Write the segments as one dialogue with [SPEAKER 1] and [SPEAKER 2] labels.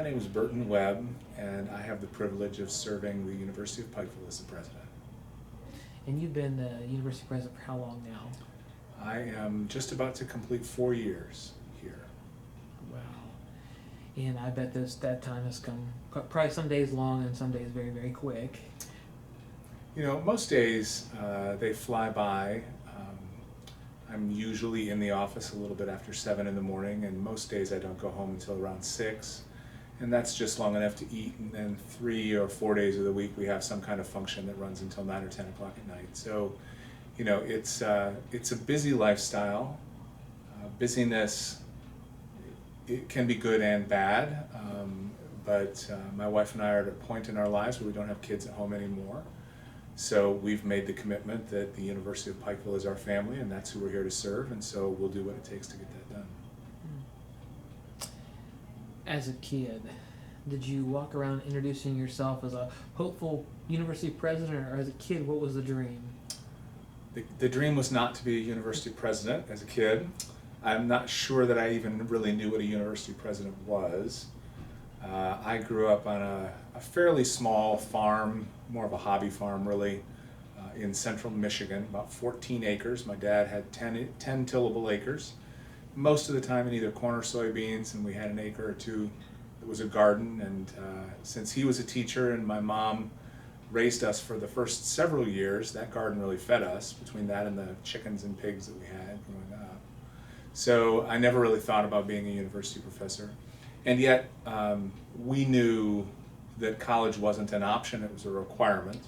[SPEAKER 1] My name is Burton Webb, and I have the privilege of serving the University of Pikeville as the president.
[SPEAKER 2] And you've been the university president for how long now?
[SPEAKER 1] I am just about to complete 4 years here.
[SPEAKER 2] Wow. And I bet that time has come probably some days long and some days very, very quick.
[SPEAKER 1] You know, most days they fly by. I'm usually in the office a little bit after 7 in the morning, and most days I don't go home until around 6. And that's just long enough to eat, and then 3 or 4 days of the week we have some kind of function that runs until 9 or 10 o'clock at night. So, you know, it's a busy lifestyle. Busyness, it can be good and bad, but my wife and I are at a point in our lives where we don't have kids at home anymore. So we've made the commitment that the University of Pikeville is our family, and that's who we're here to serve, and so we'll do what it takes to get that done.
[SPEAKER 2] As a kid, did you walk around introducing yourself as a hopeful university president, or as a kid, what was the dream?
[SPEAKER 1] The dream was not to be a university president as a kid. I'm not sure that I even really knew what a university president was. I grew up on a fairly small farm, more of a hobby farm really, in central Michigan, about 14 acres. My dad had 10 tillable acres, most of the time in either corn or soybeans, and we had an acre or two that was a garden. And since he was a teacher and my mom raised us for the first several years, that garden really fed us, between that and the chickens and pigs that we had growing up. So I never really thought about being a university professor. And yet we knew that college wasn't an option, it was a requirement.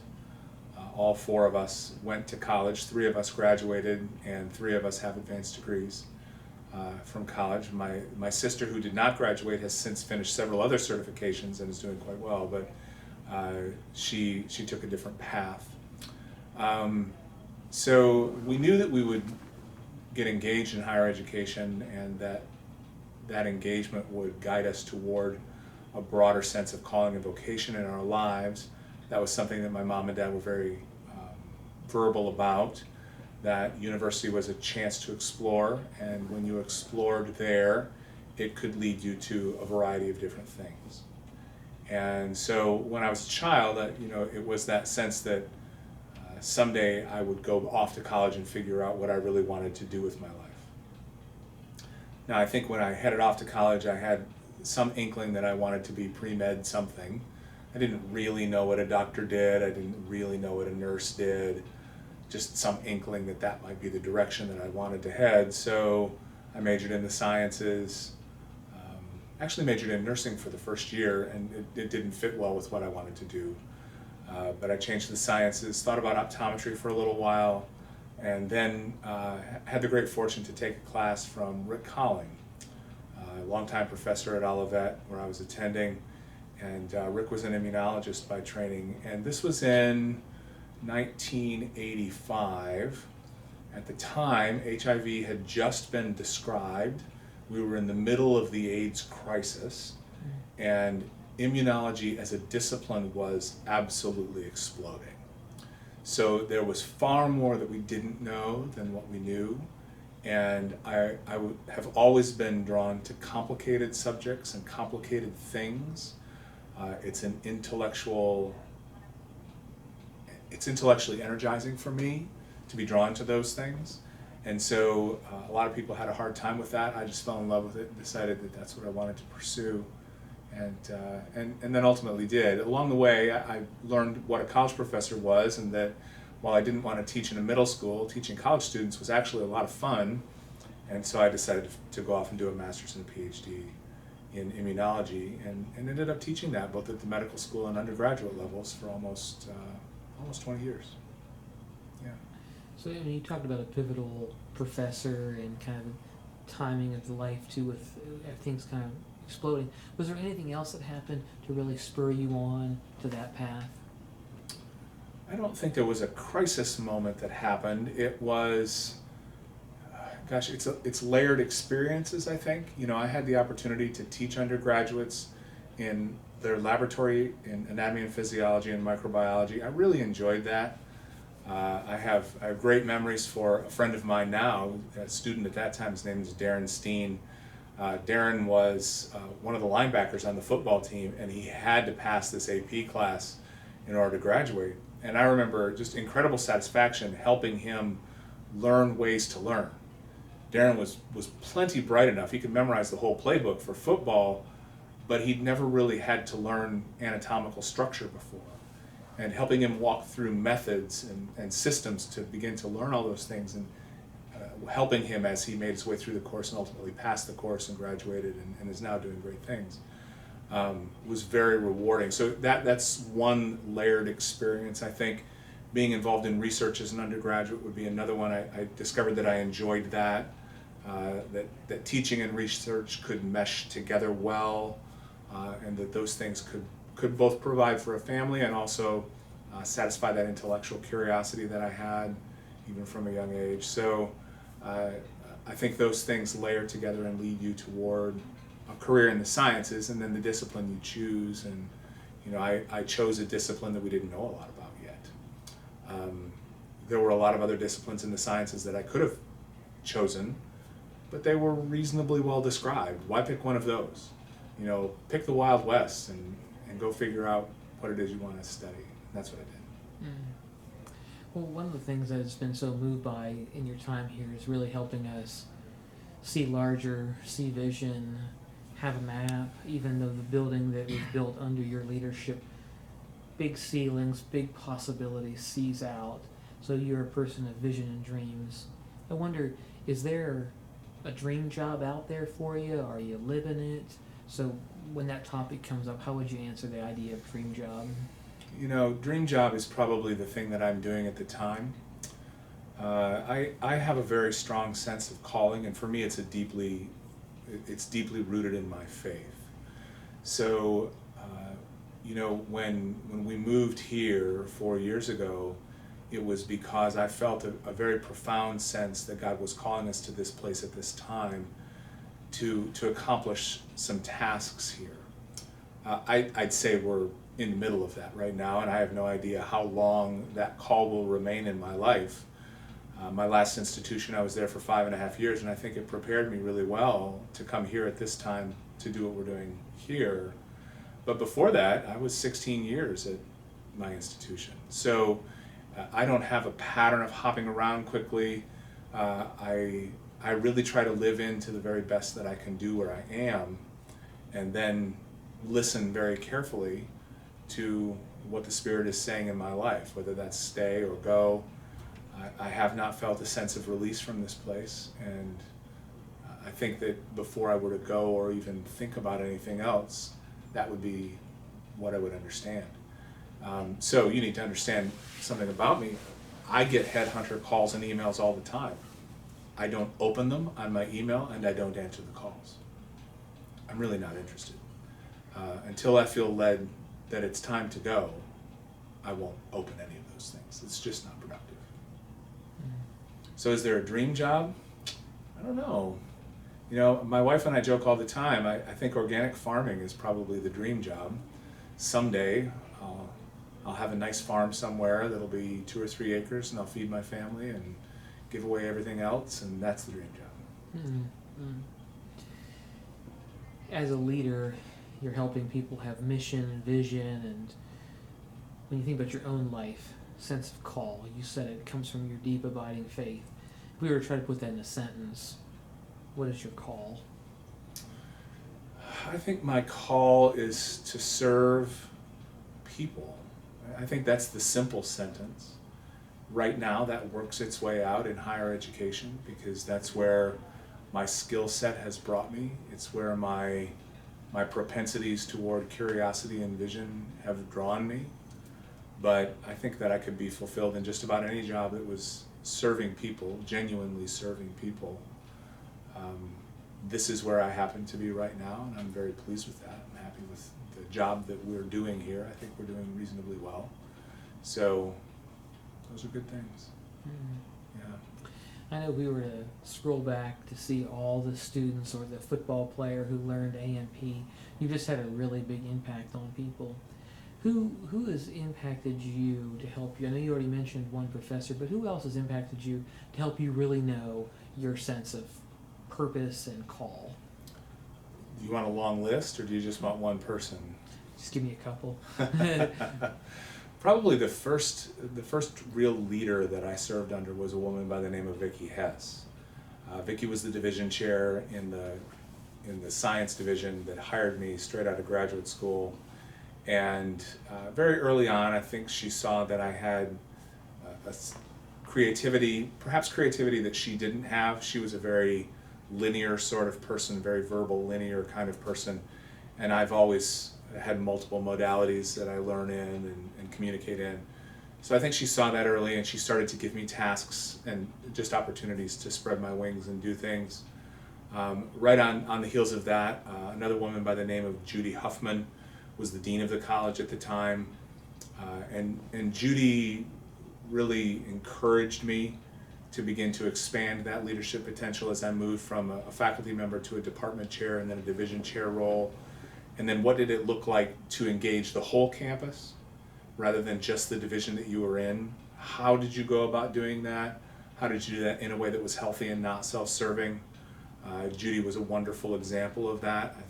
[SPEAKER 1] All 4 of us went to college, 3 of us graduated, and 3 of us have advanced degrees from college. My sister, who did not graduate, has since finished several other certifications and is doing quite well, but she took a different path. So we knew that we would get engaged in higher education, and that engagement would guide us toward a broader sense of calling and vocation in our lives. That was something that my mom and dad were very verbal about, that university was a chance to explore, and when you explored there, it could lead you to a variety of different things. And so when I was a child, you know, it was that sense that someday I would go off to college and figure out what I really wanted to do with my life. Now, I think when I headed off to college, I had some inkling that I wanted to be pre-med something. I didn't really know what a doctor did. I didn't really know what a nurse did. Just some inkling that that might be the direction that I wanted to head. So I majored in the sciences. Actually majored in nursing for the first year, and it didn't fit well with what I wanted to do. But I changed to the sciences, thought about optometry for a little while, and then had the great fortune to take a class from Rick Colling, a longtime professor at Olivet where I was attending. And Rick was an immunologist by training, and this was in 1985. At the time, HIV had just been described. We were in the middle of the AIDS crisis, and immunology as a discipline was absolutely exploding. So there was far more that we didn't know than what we knew, and I have always been drawn to complicated subjects and complicated things. It's intellectually energizing for me to be drawn to those things. And so a lot of people had a hard time with that. I just fell in love with it and decided that that's what I wanted to pursue, and then ultimately did. Along the way, I learned what a college professor was, and that while I didn't want to teach in a middle school, teaching college students was actually a lot of fun. And so I decided to go off and do a master's and a PhD in immunology, and ended up teaching that both at the medical school and undergraduate levels for almost 20 years. Yeah.
[SPEAKER 2] So I mean, you talked about a pivotal professor and kind of the timing of the life too, with things kind of exploding. Was there anything else that happened to really spur you on to that path?
[SPEAKER 1] I don't think there was a crisis moment that happened. It was, it's layered experiences, I think. You know, I had the opportunity to teach undergraduates in their laboratory in anatomy and physiology and microbiology. I really enjoyed that. I have great memories for a friend of mine now, a student at that time. His name is Darren Steen. Darren was one of the linebackers on the football team, and he had to pass this AP class in order to graduate. And I remember just incredible satisfaction helping him learn ways to learn. Darren was plenty bright enough. He could memorize the whole playbook for football, but he'd never really had to learn anatomical structure before. And helping him walk through methods and systems to begin to learn all those things, and helping him as he made his way through the course and ultimately passed the course and graduated and is now doing great things, was very rewarding. So that's one layered experience. I think being involved in research as an undergraduate would be another one. I discovered that I enjoyed that, that teaching and research could mesh together well, and that those things could both provide for a family and also satisfy that intellectual curiosity that I had even from a young age. So I think those things layer together and lead you toward a career in the sciences, and then the discipline you choose. And I chose a discipline that we didn't know a lot about yet. There were a lot of other disciplines in the sciences that I could have chosen, but they were reasonably well described. Why pick one of those? Pick the Wild West and go figure out what it is you want to study. And that's what I did.
[SPEAKER 2] Mm. Well, one of the things that has been so moved by in your time here is really helping us see larger, see vision, have a map, even though the building that was built under your leadership, big ceilings, big possibilities, sees out. So you're a person of vision and dreams. I wonder, is there a dream job out there for you? Are you living it? So when that topic comes up, how would you answer the idea of dream job?
[SPEAKER 1] Dream job is probably the thing that I'm doing at the time. I have a very strong sense of calling, and for me it's deeply rooted in my faith. So, when we moved here 4 years ago, it was because I felt a very profound sense that God was calling us to this place at this time to accomplish some tasks here. I'd say we're in the middle of that right now, and I have no idea how long that call will remain in my life. My last institution, I was there for 5.5 years, and I think it prepared me really well to come here at this time to do what we're doing here. But before that, I was 16 years at my institution. So I don't have a pattern of hopping around quickly. I really try to live into the very best that I can do where I am, and then listen very carefully to what the Spirit is saying in my life, whether that's stay or go. I have not felt a sense of release from this place, and I think that before I were to go or even think about anything else, that would be what I would understand. So you need to understand something about me. I get headhunter calls and emails all the time. I don't open them on my email, and I don't answer the calls. I'm really not interested. Until I feel led that it's time to go, I won't open any of those things. It's just not productive. So is there a dream job? I don't know. My wife and I joke all the time. I think organic farming is probably the dream job. Someday I'll have a nice farm somewhere that'll be 2 or 3 acres, and I'll feed my family and give away everything else, and that's the dream job.
[SPEAKER 2] Mm-hmm. As a leader, you're helping people have mission and vision, and when you think about your own life, sense of call, you said it comes from your deep abiding faith. If we were to try to put that in a sentence, what is your call?
[SPEAKER 1] I think my call is to serve people. I think that's the simple sentence. Right now that works its way out in higher education because that's where my skill set has brought me. It's where my propensities toward curiosity and vision have drawn me. But I think that I could be fulfilled in just about any job that was serving people, genuinely serving people. This is where I happen to be right now, and I'm very pleased with that. I'm happy with the job that we're doing here. I think we're doing reasonably well. So those are good things. Yeah.
[SPEAKER 2] I know if we were to scroll back to see all the students or the football player who learned A&P, you just had a really big impact on people. Who has impacted you to help you? I know you already mentioned one professor, but who else has impacted you to help you really know your sense of purpose and call?
[SPEAKER 1] you want a long list, or do you just want one person?
[SPEAKER 2] Just give me a couple.
[SPEAKER 1] Probably the first real leader that I served under was a woman by the name of Vicki Hess. Vicki was the division chair in the science division that hired me straight out of graduate school. And very early on, I think she saw that I had creativity, perhaps creativity that she didn't have. She was a very linear sort of person, very verbal, linear kind of person. And I've always had multiple modalities that I learn in and communicate in. So I think she saw that early, and she started to give me tasks and just opportunities to spread my wings and do things. Right on the heels of that, another woman by the name of Judy Huffman was the dean of the college at the time. And Judy really encouraged me to begin to expand that leadership potential as I moved from a faculty member to a department chair and then a division chair role. And then what did it look like to engage the whole campus rather than just the division that you were in? How did you go about doing that? How did you do that in a way that was healthy and not self-serving? Judy was a wonderful example of that. I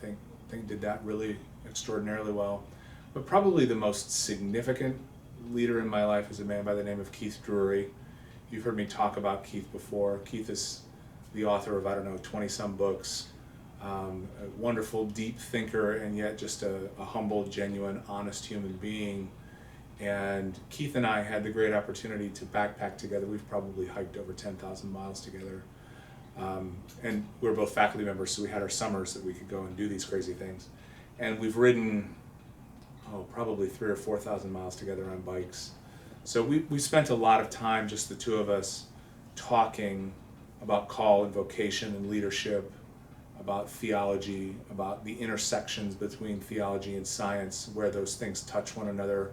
[SPEAKER 1] think did that really extraordinarily well. But probably the most significant leader in my life is a man by the name of Keith Drury. You've heard me talk about Keith before. Keith is the author of, 20-some books. A wonderful, deep thinker, and yet just a humble, genuine, honest human being. And Keith and I had the great opportunity to backpack together. We've probably hiked over 10,000 miles together. And we were both faculty members, so we had our summers that we could go and do these crazy things. And we've ridden, probably 3,000 or 4,000 miles together on bikes. So we spent a lot of time, just the two of us, talking about call and vocation and leadership, about theology, about the intersections between theology and science, where those things touch one another.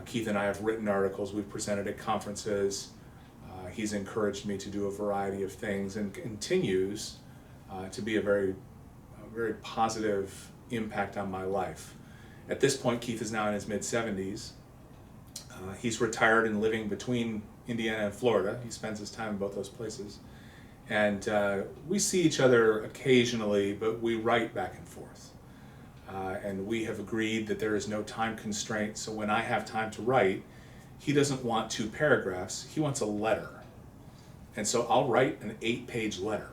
[SPEAKER 1] Keith and I have written articles, we've presented at conferences. He's encouraged me to do a variety of things and continues to be a very positive impact on my life. At this point, Keith is now in his mid-70s. He's retired and living between Indiana and Florida. He spends his time in both those places. And we see each other occasionally, but we write back and forth. And we have agreed that there is no time constraint, so when I have time to write, he doesn't want 2 paragraphs, he wants a letter. And so I'll write an 8-page letter.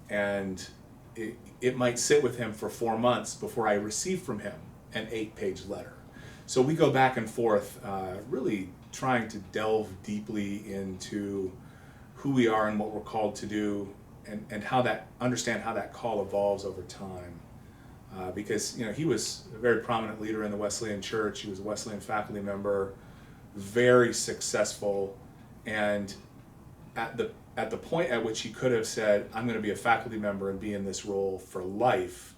[SPEAKER 1] And it might sit with him for 4 months before I receive from him an 8-page letter. So we go back and forth, really trying to delve deeply into who we are and what we're called to do, and understand how that call evolves over time. Because he was a very prominent leader in the Wesleyan Church. He was a Wesleyan faculty member, very successful, and at the point at which he could have said, I'm going to be a faculty member and be in this role for life,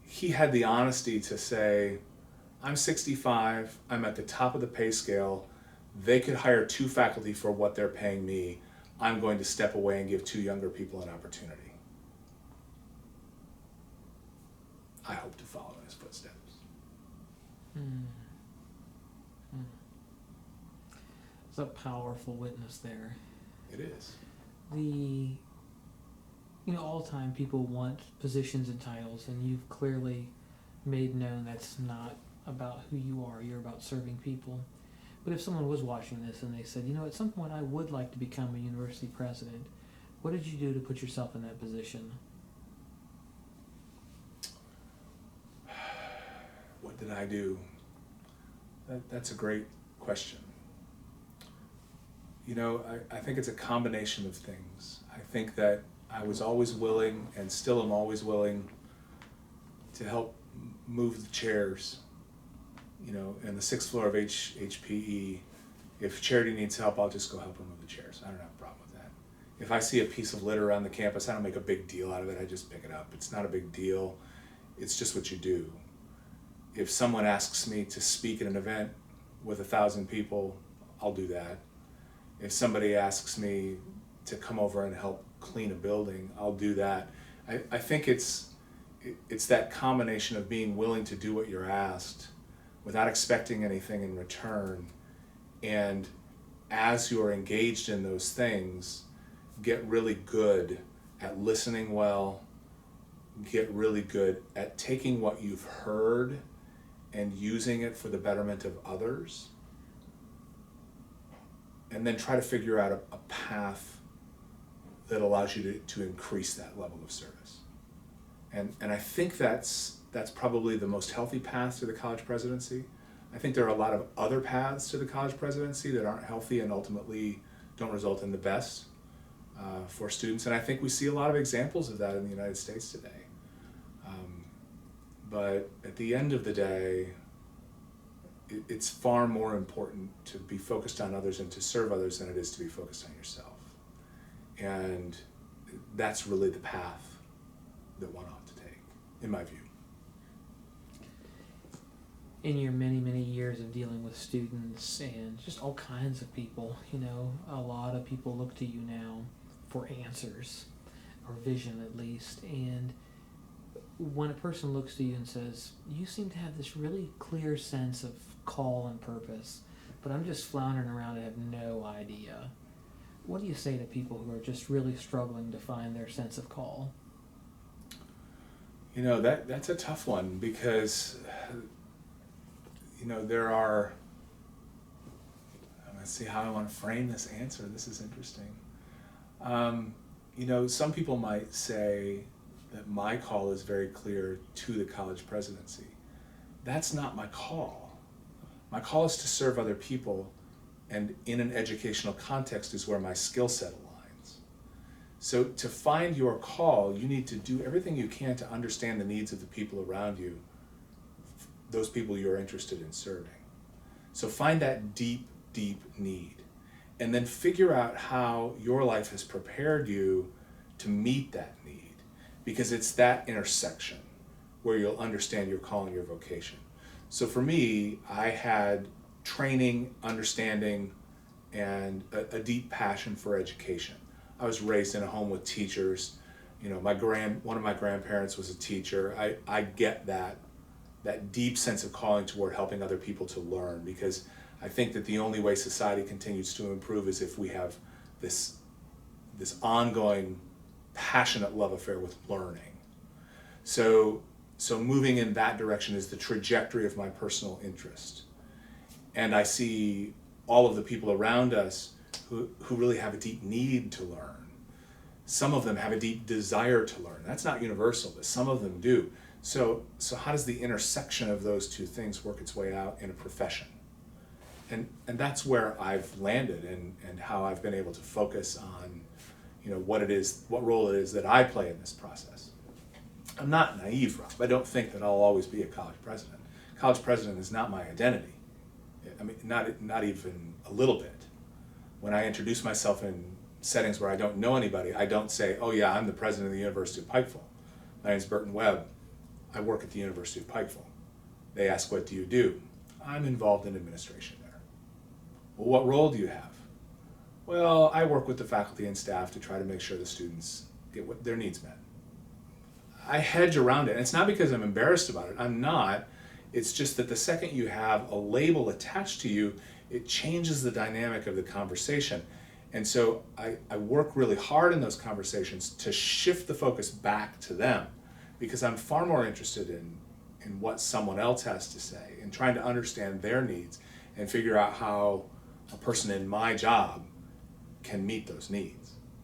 [SPEAKER 1] he had the honesty to say, I'm 65, I'm at the top of the pay scale, they could hire 2 faculty for what they're paying me, I'm going to step away and give 2 younger people an opportunity. I hope to follow in his footsteps.
[SPEAKER 2] It's a powerful witness there.
[SPEAKER 1] It is.
[SPEAKER 2] All the time people want positions and titles, and you've clearly made known that's not about who you are. You're about serving people. But if someone was watching this and they said, at some point I would like to become a university president, what did you do to put yourself in that position?
[SPEAKER 1] What did I do? That's a great question. I think it's a combination of things. I think that I was always willing, and still am always willing, to help move the chairs. In the 6th floor of HPE, if Charity needs help, I'll just go help her move the chairs. I don't have a problem with that. If I see a piece of litter around the campus, I don't make a big deal out of it. I just pick it up. It's not a big deal. It's just what you do. If someone asks me to speak at an event with 1,000 people, I'll do that. If somebody asks me to come over and help clean a building, I'll do that. I think it's that combination of being willing to do what you're asked without expecting anything in return, and as you are engaged in those things, get really good at listening well, get really good at taking what you've heard and using it for the betterment of others, and then try to figure out a path that allows you to increase that level of service. And I think that's probably the most healthy path to the college presidency. I think there are a lot of other paths to the college presidency that aren't healthy and ultimately don't result in the best for students. And I think we see a lot of examples of that in the United States today. But at the end of the day, it's far more important to be focused on others and to serve others than it is to be focused on yourself. And that's really the path that one ought to take, in my view.
[SPEAKER 2] In your many, many years of dealing with students and just all kinds of people, a lot of people look to you now for answers, or vision at least. And when a person looks to you and says, you seem to have this really clear sense of call and purpose, but I'm just floundering around and have no idea, what do you say to people who are just really struggling to find their sense of call?
[SPEAKER 1] That's a tough one, because there are, let's see how I want to frame this answer. This is interesting. Some people might say that my call is very clear to the college presidency. That's not my call. My call is to serve other people, and in an educational context is where my skill set aligns. So to find your call, you need to do everything you can to understand the needs of the people around you, those people you're interested in serving. So find that deep, deep need, and then figure out how your life has prepared you to meet that need, because it's that intersection where you'll understand your call and your vocation. So for me, I had training, understanding, and a deep passion for education. I was raised in a home with teachers. One of my grandparents was a teacher. I get that deep sense of calling toward helping other people to learn, because I think that the only way society continues to improve is if we have this ongoing passionate love affair with learning. So moving in that direction is the trajectory of my personal interest. And I see all of the people around us who really have a deep need to learn. Some of them have a deep desire to learn. That's not universal, but some of them do. So how does the intersection of those two things work its way out in a profession? And that's where I've landed, and how I've been able to focus on what role it is that I play in this process. I'm not naive, Rob. I don't think that I'll always be a college president. College president is not my identity. I mean, not even a little bit. When I introduce myself in settings where I don't know anybody, I don't say, oh yeah, I'm the president of the University of Pikeville. My name's Burton Webb. I work at the University of Pikeville. They ask, what do you do? I'm involved in administration there. Well, what role do you have? Well, I work with the faculty and staff to try to make sure the students get what their needs met. I hedge around it, and it's not because I'm embarrassed about it. I'm not. It's just that the second you have a label attached to you, it changes the dynamic of the conversation. And so I work really hard in those conversations to shift the focus back to them, because I'm far more interested in what someone else has to say and trying to understand their needs and figure out how a person in my job can meet those needs.